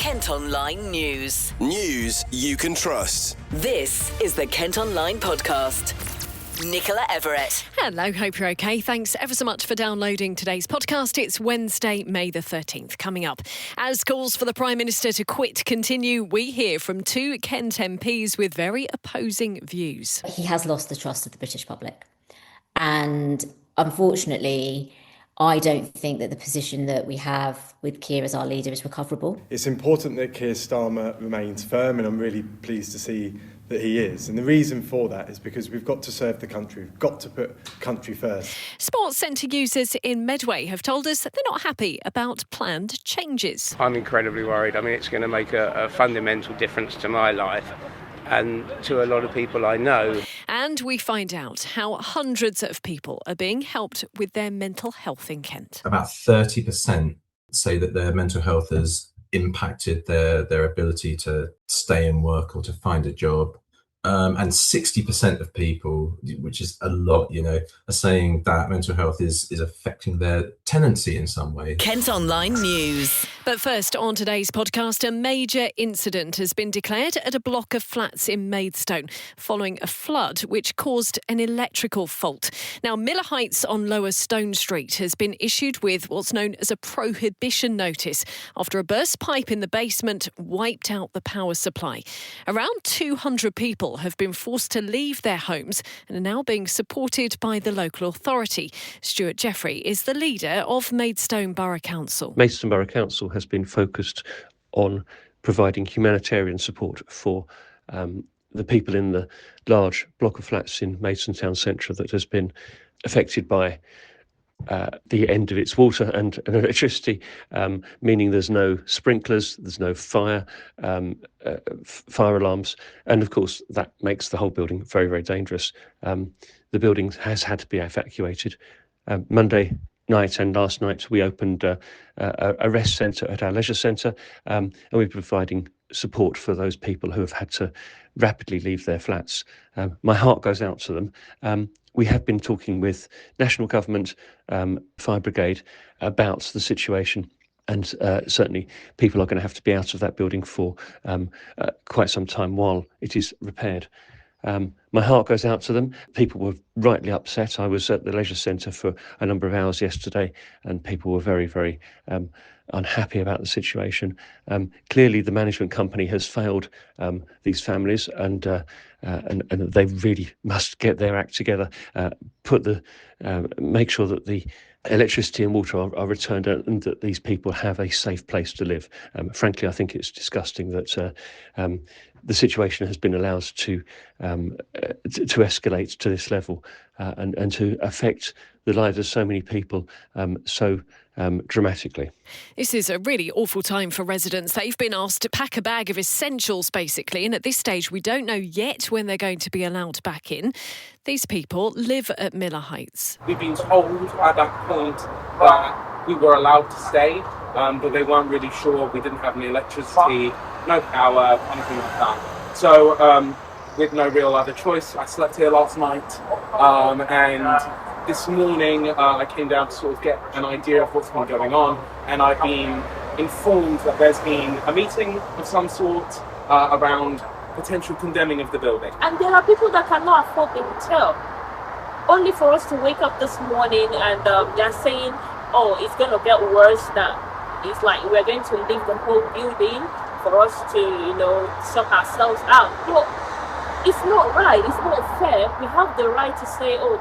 Kent Online News. News you can trust. This is the Kent Online Podcast. Nicola Everett. Hello, hope you're okay. Thanks ever so much for downloading today's podcast. It's Wednesday, May the 13th. Coming up, as calls for the Prime Minister to quit continue, we hear from two Kent MPs with very opposing views. He has lost the trust of the British public. And unfortunately, I don't think that the position that we have with Keir as our leader is recoverable. It's important that Keir Starmer remains firm, and I'm really pleased to see that he is. And the reason for that is because we've got to serve the country. We've got to put country first. Sports centre users in Medway have told us that they're not happy about planned changes. I'm incredibly worried. I mean, it's going to make a fundamental difference to my life and to a lot of people I know. And we find out how hundreds of people are being helped with their mental health in Kent. About 30% say that their mental health has impacted their ability to stay in work or to find a job. And 60% of people, which is a lot, are saying that mental health is affecting their tenancy in some way. Kent Online News. But first, on today's podcast, a major incident has been declared at a block of flats in Maidstone following a flood which caused an electrical fault. Now, Miller Heights on Lower Stone Street has been issued with what's known as a prohibition notice after a burst pipe in the basement wiped out the power supply. Around 200 people have been forced to leave their homes and are now being supported by the local authority. Stuart Jeffrey is the leader of Maidstone Borough Council. Maidstone Borough Council has been focused on providing humanitarian support for the people in the large block of flats in Maidstone Town Centre that has been affected by the end of its water and electricity, meaning there's no sprinklers, there's no fire alarms, and of course that makes the whole building very, very dangerous. The building has had to be evacuated. Monday night and last night we opened a rest centre at our leisure centre, and we're providing support for those people who have had to rapidly leave their flats. My heart goes out to them. We have been talking with National Government, Fire Brigade about the situation, and certainly people are going to have to be out of that building for quite some time while it is repaired. My heart goes out to them. People were rightly upset. I was at the leisure centre for a number of hours yesterday, and people were very, very unhappy about the situation. Clearly, the management company has failed these families, and they really must get their act together. Make sure that the electricity and water are returned and that these people have a safe place to live. Frankly, I think it's disgusting that the situation has been allowed to escalate to this level and to affect the lives of so many people so dramatically. This is a really awful time for residents. They've been asked to pack a bag of essentials, basically, and at this stage we don't know yet when they're going to be allowed back in. These people live at Miller Heights. We've been told at that point that we were allowed to stay, but they weren't really sure. We didn't have any electricity, no power, anything like that. So with no real other choice, I slept here last night, and this morning I came down to sort of get an idea of what's been going on, and I've been informed that there's been a meeting of some sort around potential condemning of the building. And there are people that cannot afford the hotel. Only for us to wake up this morning and they're saying, oh, it's going to get worse, that it's like we're going to leave the whole building for us to, sort ourselves out. Well, it's not right. It's not fair. We have the right to say, oh,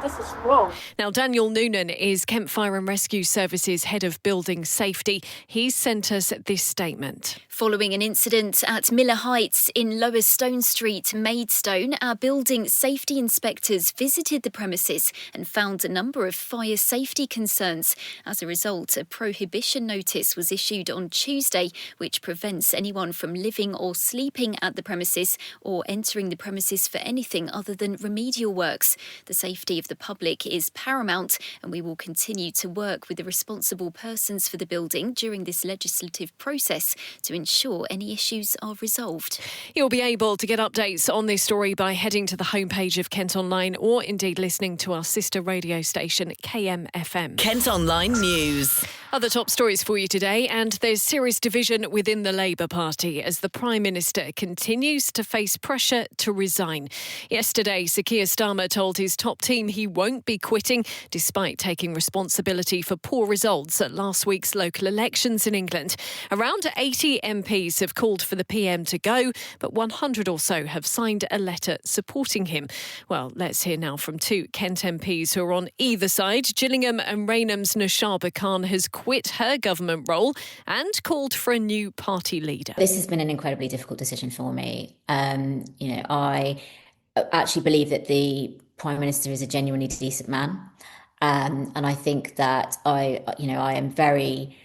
this is wrong. Now, Daniel Noonan is Kent Fire and Rescue Services Head of Building Safety. He's sent us this statement. Following an incident at Miller Heights in Lower Stone Street, Maidstone, our building safety inspectors visited the premises and found a number of fire safety concerns. As a result, a prohibition notice was issued on Tuesday, which prevents anyone from living or sleeping at the premises or entering the premises for anything other than remedial works. The safety of the public is paramount, and we will continue to work with the responsible persons for the building during this legislative process to ensure any issues are resolved. You'll be able to get updates on this story by heading to the homepage of Kent Online or indeed listening to our sister radio station KMFM. Kent Online News. Other top stories for you today, and there's serious division within the Labour Party as the Prime Minister continues to face pressure to resign. Yesterday, Sir Keir Starmer told his top team he won't be quitting, despite taking responsibility for poor results at last week's local elections in England. Around 80 MPs have called for the PM to go, but 100 or so have signed a letter supporting him. Well, let's hear now from two Kent MPs who are on either side. Gillingham and Raynham's Nushaba Khan has quit her government role and called for a new party leader. This has been an incredibly difficult decision for me. I actually believe that the Prime Minister is a genuinely decent man. And I think that I am very,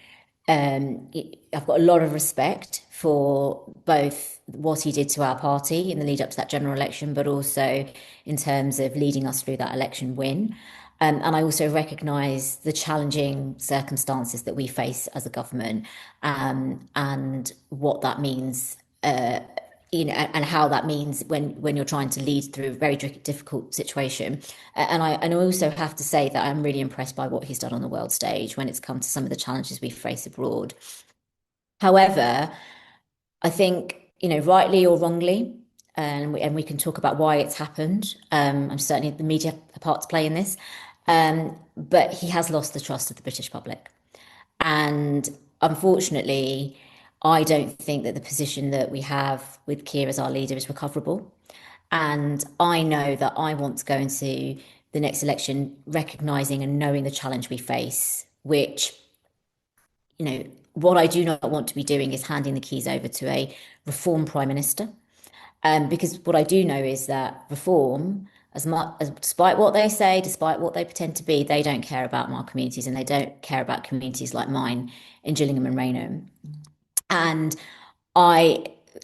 I've got a lot of respect for both what he did to our party in the lead up to that general election, but also in terms of leading us through that election win. And I also recognise the challenging circumstances that we face as a government, and what that means, and how that means when you're trying to lead through a very difficult situation. And I also have to say that I'm really impressed by what he's done on the world stage when it's come to some of the challenges we face abroad. However, I think, rightly or wrongly, and we can talk about why it's happened. I'm certainly the media a part to play in this. But he has lost the trust of the British public. And unfortunately, I don't think that the position that we have with Keir as our leader is recoverable. And I know that I want to go into the next election recognising and knowing the challenge we face, which, what I do not want to be doing is handing the keys over to a reform Prime Minister. Because what I do know is that reform, despite what they say, despite what they pretend to be, they don't care about our communities, and they don't care about communities like mine in Gillingham and Raynham. And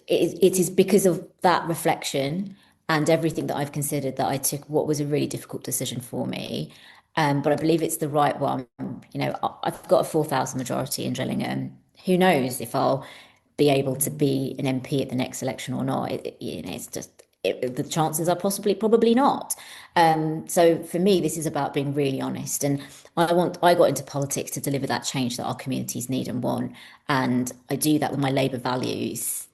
it is because of that reflection and everything that I've considered that I took what was a really difficult decision for me. But I believe it's the right one. I've got a 4,000 majority in Gillingham. Who knows if I'll be able to be an MP at the next election or not? It's just the chances are probably not. So for me, this is about being really honest. And I got into politics to deliver that change that our communities need and want. And I do that with my Labour values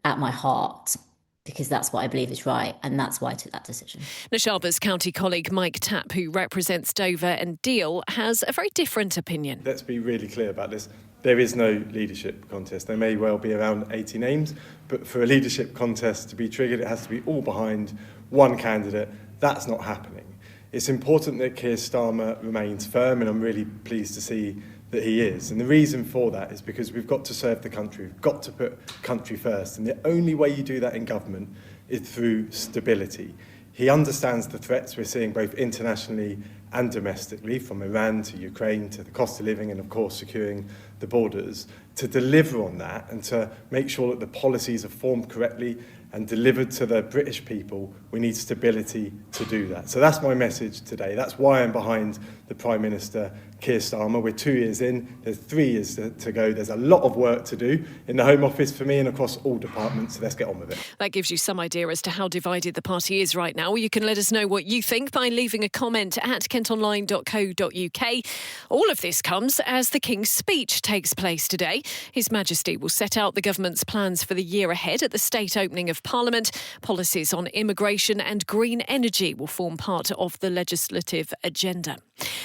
at my heart, because that's what I believe is right, and that's why I took that decision. Nushaba's county colleague Mike Tapp, who represents Dover and Deal, has a very different opinion. Let's be really clear about this. There is no leadership contest. There may well be around 80 names, but for a leadership contest to be triggered, it has to be all behind one candidate. That's not happening. It's important that Keir Starmer remains firm, and I'm really pleased to see that he is. And the reason for that is because we've got to serve the country. We've got to put country first. And the only way you do that in government is through stability. He understands the threats we're seeing both internationally and domestically, from Iran to Ukraine to the cost of living and, of course, securing the borders. To deliver on that and to make sure that the policies are formed correctly and delivered to the British people, we need stability to do that. So that's my message today. That's why I'm behind the Prime Minister, Keir Starmer. We're 2 years in, there's 3 years to go. There's a lot of work to do in the Home Office for me and across all departments, so let's get on with it. That gives you some idea as to how divided the party is right now. You can let us know what you think by leaving a comment at kentonline.co.uk. All of this comes as the King's speech takes place today. His Majesty will set out the government's plans for the year ahead at the state opening of Parliament. Policies on immigration and green energy will form part of the legislative agenda.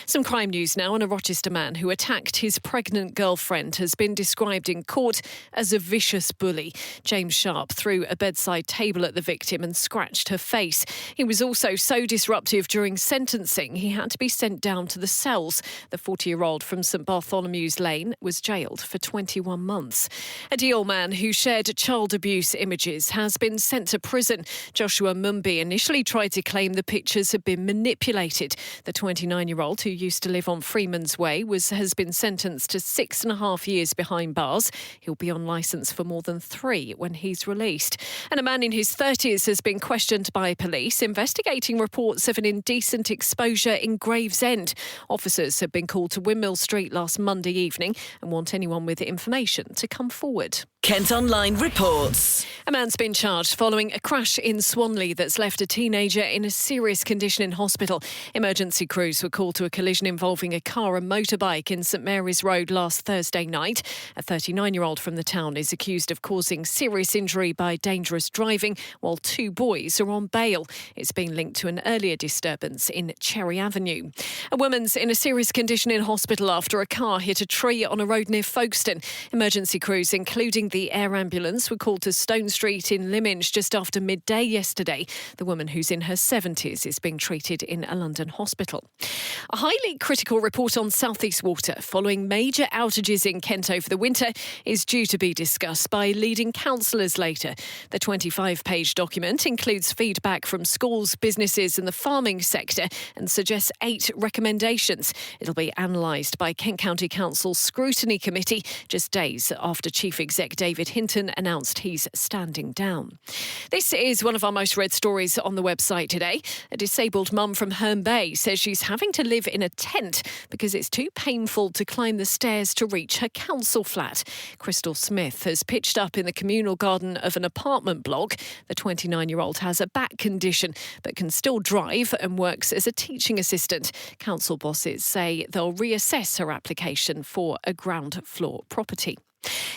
Some crime news now, and a Rochester man who attacked his pregnant girlfriend has been described in court as a vicious bully. James Sharp threw a bedside table at the victim and scratched her face. He was also so disruptive during sentencing, he had to be sent down to the cells. The 40-year-old from St Bartholomew's Lane was jailed for 21 months. A Deal man who shared child abuse images has been sent to prison. Joshua Mumby initially tried to claim the pictures had been manipulated. The 29-year-old, who used to live on Freeman's Way, has been sentenced to 6.5 years behind bars. He'll be on licence for more than 3 when he's released. And a man in his 30s has been questioned by police investigating reports of an indecent exposure in Gravesend. Officers have been called to Windmill Street last Monday evening and want anyone with information to come forward. Kent Online reports. A man's been charged following a crash in Swanley that's left a teenager in a serious condition in hospital. Emergency crews were called to a collision involving a car and motorbike in St Mary's Road last Thursday night. A 39-year-old from the town is accused of causing serious injury by dangerous driving, while 2 boys are on bail. It's been linked to an earlier disturbance in Cherry Avenue. A woman's in a serious condition in hospital after a car hit a tree on a road near Folkestone. Emergency crews, including the air ambulance, were called to Stone Street in Lyminge just after midday yesterday. The woman, who's in her 70s, is being treated in a London hospital. A highly critical report on South East Water following major outages in Kent over the winter is due to be discussed by leading councillors later. The 25-page document includes feedback from schools, businesses and the farming sector and suggests 8 recommendations. It'll be analysed by Kent County Council's Scrutiny Committee just days after Chief Exec David Hinton announced he's standing down. This is one of our most read stories on the website today. A disabled mum from Herne Bay says she's having to live in a tent because it's too painful to climb the stairs to reach her council flat. Crystal Smith has pitched up in the communal garden of an apartment block. The 29-year-old has a back condition but can still drive and works as a teaching assistant. Council bosses say they'll reassess her application for a ground floor property.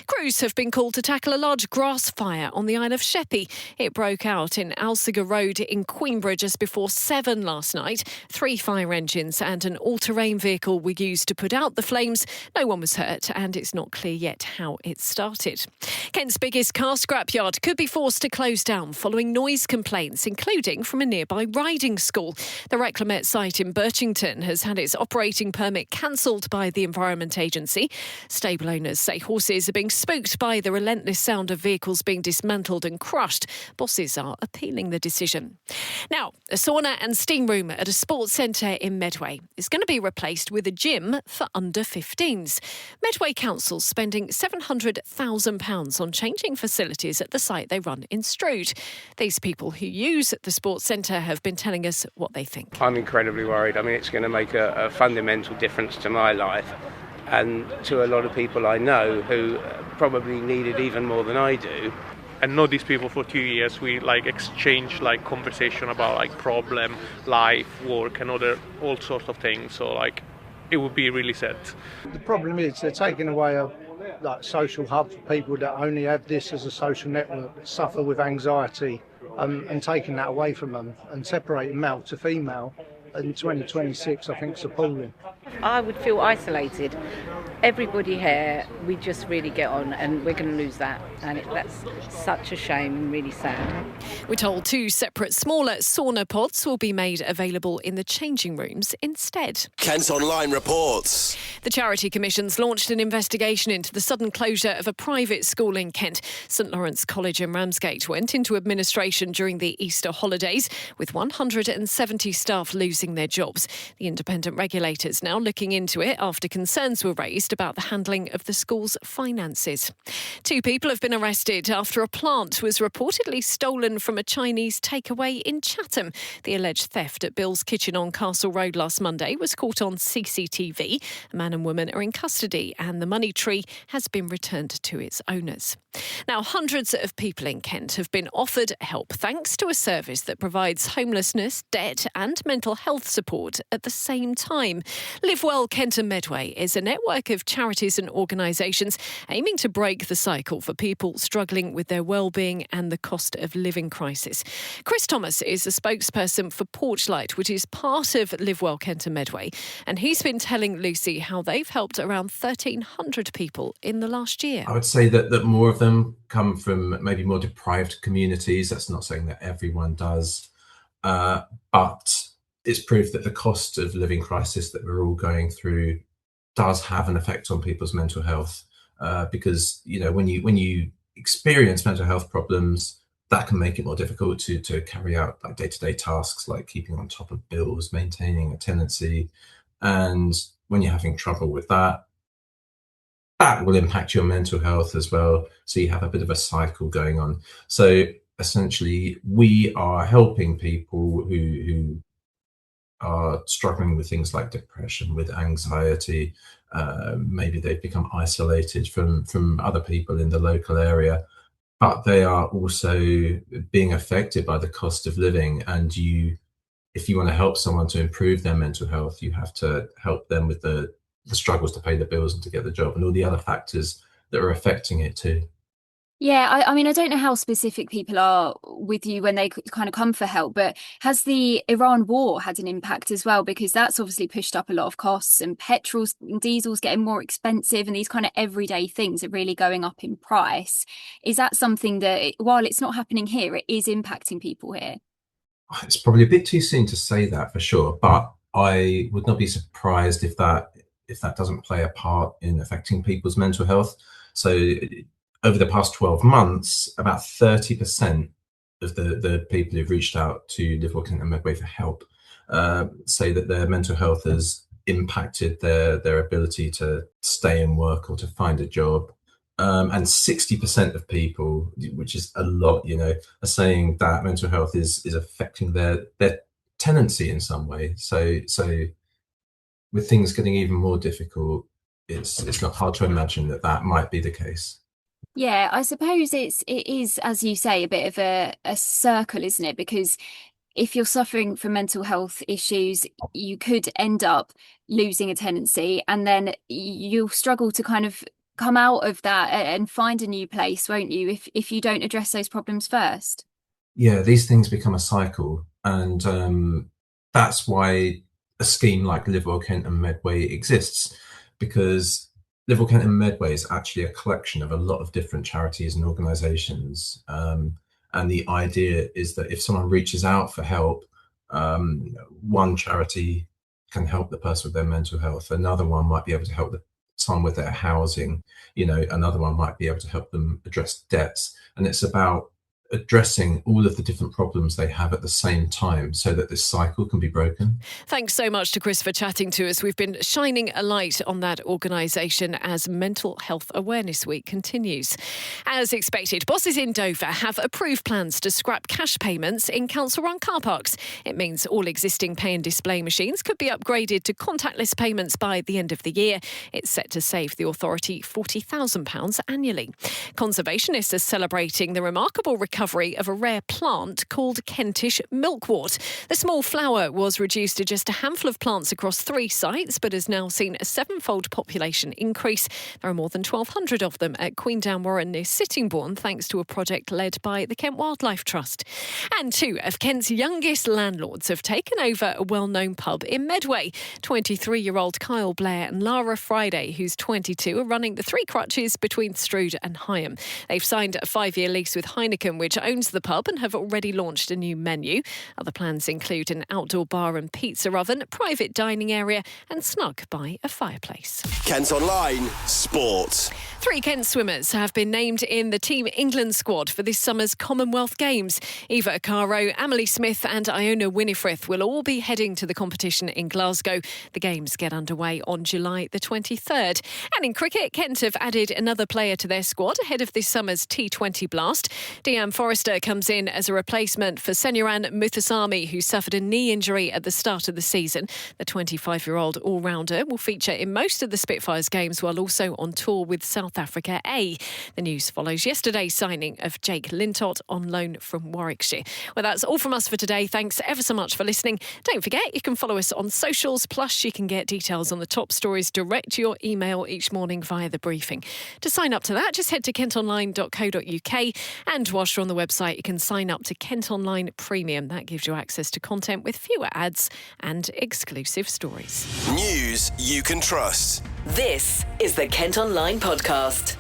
Crews have been called to tackle a large grass fire on the Isle of Sheppey. It broke out in Alciger Road in Queenborough just before 7 last night. 3 fire engines and an all-terrain vehicle were used to put out the flames. No one was hurt and it's not clear yet how it started. Kent's biggest car scrapyard could be forced to close down following noise complaints, including from a nearby riding school. The Reclamette site in Birchington has had its operating permit cancelled by the Environment Agency. Stable owners say horses are being spooked by the relentless sound of vehicles being dismantled and crushed. Bosses are appealing the decision. Now, a sauna and steam room at a sports centre in Medway is going to be replaced with a gym for under 15s. Medway Council's spending £700,000 on changing facilities at the site they run in Strood. These people who use the sports centre have been telling us what they think. I'm incredibly worried. I mean, it's going to make a fundamental difference to my life and to a lot of people I know who probably need it even more than I do. I know these people for 2 years. We exchange conversation about problem, life, work and all sorts of things. So it would be really sad. The problem is they're taking away a social hub for people that only have this as a social network, that suffer with anxiety, and taking that away from them and separating male to female in 2026, I think, is appalling. I would feel isolated. Everybody here, we just really get on, and we're going to lose that. And that's such a shame and really sad. We're told 2 separate smaller sauna pods will be made available in the changing rooms instead. Kent Online reports. The Charity Commission's launched an investigation into the sudden closure of a private school in Kent. St Lawrence College in Ramsgate went into administration during the Easter holidays, with 170 staff losing their jobs. The independent regulator's now looking into it after concerns were raised about the handling of the school's finances. 2 people have been arrested after a plant was reportedly stolen from a Chinese takeaway in Chatham. The alleged theft at Bill's Kitchen on Castle Road last Monday was caught on CCTV. A man and woman are in custody and the money tree has been returned to its owners. Now, hundreds of people in Kent have been offered help thanks to a service that provides homelessness, debt and mental health support at the same time. Live Well Kent and Medway is a network of charities and organisations aiming to break the cycle for people struggling with their well-being and the cost of living crisis. Chris Thomas is a spokesperson for Porchlight, which is part of Live Well Kent and Medway, and he's been telling Lucy how they've helped around 1,300 people in the last year. I would say that more of them come from maybe more deprived communities. That's not saying that everyone does, but it's proof that the cost of living crisis that we're all going through does have an effect on people's mental health. Because when you experience mental health problems, that can make it more difficult to carry out day-to-day tasks like keeping on top of bills, maintaining a tenancy, and when you're having trouble with that will impact your mental health as well. So you have a bit of a cycle going on. So essentially, we are helping people who are struggling with things like depression, with anxiety, Maybe they've become isolated from other people in the local area, but they are also being affected by the cost of living. And if you want to help someone to improve their mental health, you have to help them with the struggles to pay the bills and to get the job and all the other factors that are affecting it too. Yeah, I mean, I don't know how specific people are with you when they kind of come for help, but has the Iran war had an impact as well? Because that's obviously pushed up a lot of costs, and petrols and diesels getting more expensive, and these kind of everyday things are really going up in price. Is that something that, while it's not happening here, it is impacting people here? It's probably a bit too soon to say that for sure, but I would not be surprised if that doesn't play a part in affecting people's mental health. So over the past 12 months, about 30% of the people who've reached out to Liverpool, Kent and Medway for help say that their mental health has impacted their ability to stay in work or to find a job. And 60% of people, which is a lot, are saying that mental health is affecting their tenancy in some way. So with things getting even more difficult, it's not hard to imagine that might be the case. Yeah, I suppose it is, as you say, a bit of a circle, isn't it? Because if you're suffering from mental health issues, you could end up losing a tenancy, and then you'll struggle to kind of come out of that and find a new place, won't you, if you don't address those problems first? Yeah, these things become a cycle, and that's why a scheme like Liverpool, Kent and Medway exists, because Liverpool, Kent and Medway is actually a collection of a lot of different charities and organisations. And the idea is that if someone reaches out for help, one charity can help the person with their mental health. Another one might be able to help someone with their housing. Another one might be able to help them address debts. And it's about addressing all of the different problems they have at the same time so that this cycle can be broken. Thanks so much to Chris for chatting to us. We've been shining a light on that organisation as Mental Health Awareness Week continues. As expected, bosses in Dover have approved plans to scrap cash payments in council-run car parks. It means all existing pay and display machines could be upgraded to contactless payments by the end of the year. It's set to save the authority £40,000 annually. Conservationists are celebrating the remarkable recovery of a rare plant called Kentish milkwort. The small flower was reduced to just a handful of plants across 3 sites, but has now seen a 7-fold population increase. There are more than 1,200 of them at Queendown Warren near Sittingbourne, thanks to a project led by the Kent Wildlife Trust. And 2 of Kent's youngest landlords have taken over a well-known pub in Medway. 23-year-old Kyle Blair and Lara Friday, who's 22, are running the 3 crutches between Strood and Higham. They've signed a 5-year lease with Heineken, which owns the pub, and have already launched a new menu. Other plans include an outdoor bar and pizza oven, private dining area, and snug by a fireplace. Kent Online Sport. 3 Kent swimmers have been named in the Team England squad for this summer's Commonwealth Games. Eva Caro, Emily Smith and Iona Winifrith will all be heading to the competition in Glasgow. The Games get underway on July the 23rd. And in cricket, Kent have added another player to their squad ahead of this summer's T20 blast. Deanne Forrester comes in as a replacement for Senuran Muthusamy, who suffered a knee injury at the start of the season. The 25-year-old all-rounder will feature in most of the Spitfires games while also on tour with South Africa A. The news follows yesterday's signing of Jake Lintott on loan from Warwickshire. Well, that's all from us for today. Thanks ever so much for listening. Don't forget, you can follow us on socials, plus you can get details on the top stories direct to your email each morning via the briefing. To sign up to that, just head to kentonline.co.uk, and whilst you're on the website, you can sign up to Kent Online Premium. That gives you access to content with fewer ads and exclusive stories. News you can trust. This is the Kent Online Podcast.